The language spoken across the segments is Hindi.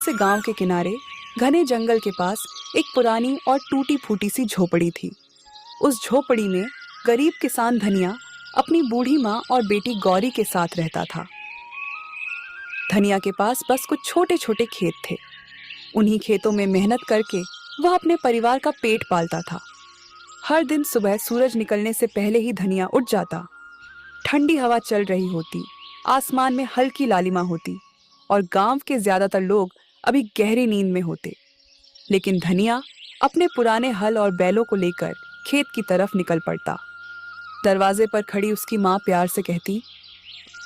से गांव के किनारे घने जंगल के पास एक पुरानी और टूटी फूटी सी झोपड़ी थी। उस झोपड़ी में गरीब किसान धनिया अपनी बूढ़ी माँ और बेटी गौरी के साथ रहता था। धनिया के पास बस कुछ छोटे छोटे खेत थे। उन्हीं खेतों में मेहनत करके वह अपने परिवार का पेट पालता था। हर दिन सुबह सूरज निकलने से पहले ही धनिया उठ जाता। ठंडी हवा चल रही होती, आसमान में हल्की लालिमा होती और गांव के ज्यादातर लोग अभी गहरी नींद में होते। लेकिन धनिया अपने पुराने हल और बैलों को लेकर खेत की तरफ निकल पड़ता। दरवाजे पर खड़ी उसकी माँ प्यार से कहती,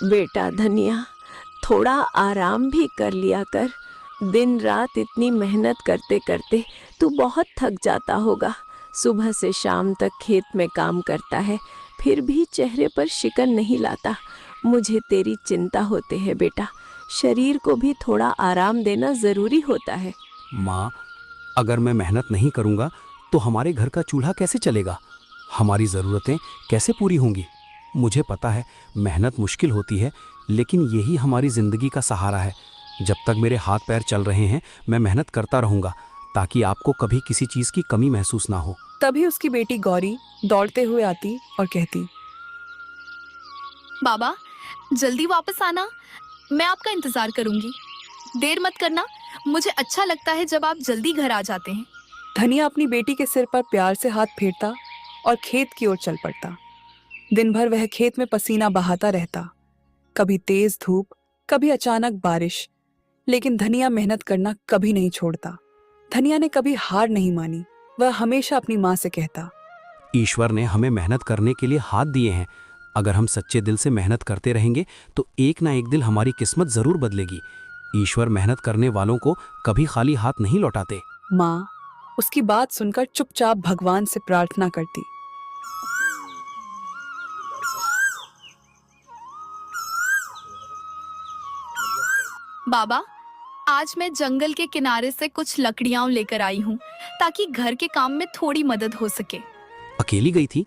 बेटा धनिया, थोड़ा आराम भी कर लिया कर। दिन रात इतनी मेहनत करते करते तू बहुत थक जाता होगा। सुबह से शाम तक खेत में काम करता है, फिर भी चेहरे पर शिकन नहीं लाता। मुझे तेरी चिंता होती है बेटा। शरीर को भी थोड़ा आराम देना जरूरी होता है। माँ, अगर मैं मेहनत नहीं करूँगा तो हमारे घर का चूल्हा कैसे चलेगा? हमारी ज़रूरतें कैसे पूरी होंगी? मुझे पता है मेहनत मुश्किल होती है, लेकिन यही हमारी ज़िंदगी का सहारा है। जब तक मेरे हाथ पैर चल रहे हैं मैं मेहनत करता रहूँगा, ताकि आपको कभी किसी चीज़ की कमी महसूस ना हो। तभी उसकी बेटी गौरी दौड़ते हुए आती और कहती, बाबा, जल्दी वापस आना, मैं आपका इंतजार करूंगी। देर मत करना, मुझे अच्छा लगता है जब आप जल्दी घर आ जाते हैं। धनिया अपनी बेटी के सिर पर प्यार से हाथ फेरता और खेत की ओर चल पड़ता। दिन भर वह खेत में पसीना बहाता रहता, कभी तेज धूप, कभी अचानक बारिश। लेकिन धनिया मेहनत करना कभी नहीं छोड़ता। धनिया ने कभी हार नहीं मानी। वह हमेशा अपनी माँ से कहता, ईश्वर ने हमें मेहनत करने के लिए हाथ दिए हैं। अगर हम सच्चे दिल से मेहनत करते रहेंगे तो एक ना एक दिन हमारी किस्मत ज़रूर बदलेगी। ईश्वर मेहनत करने वालों को कभी खाली हाथ नहीं लौटाते। माँ उसकी बात सुनकर चुपचाप भगवान से प्रार्थना करती। बाबा, आज मैं जंगल के किनारे से कुछ लकड़ियां लेकर आई हूँ, ताकि घर के काम में थोड़ी मदद हो सके। अकेली गई थी?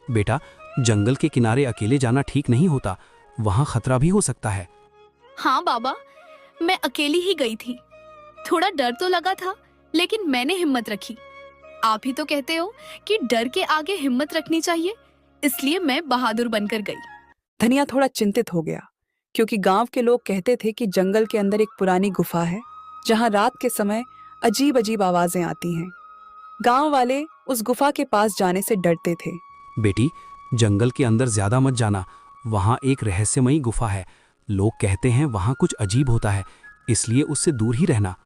बेटा, जंगल के किनारे अकेले जाना ठीक नहीं होता। वहाँ खतरा भी हो सकता है। हाँ बाबा, मैं अकेली ही गई थी। थोड़ा डर तो लगा था, लेकिन मैंने हिम्मत रखी। आप ही तो कहते हो कि डर के आगे हिम्मत रखनी चाहिए, इसलिए मैं बहादुर बनकर गई। धनिया थोड़ा चिंतित हो गया, क्योंकि गांव के लोग कहते थे कि जंगल के अंदर एक पुरानी गुफा है, जहां रात के समय अजीब अजीब आवाजें आती हैं। गांव वाले उस गुफा के पास जाने से डरते थे। बेटी, जंगल के अंदर ज्यादा मत जाना। वहाँ एक रहस्यमयी गुफा है। लोग कहते हैं वहाँ कुछ अजीब होता है, इसलिए उससे दूर ही रहना।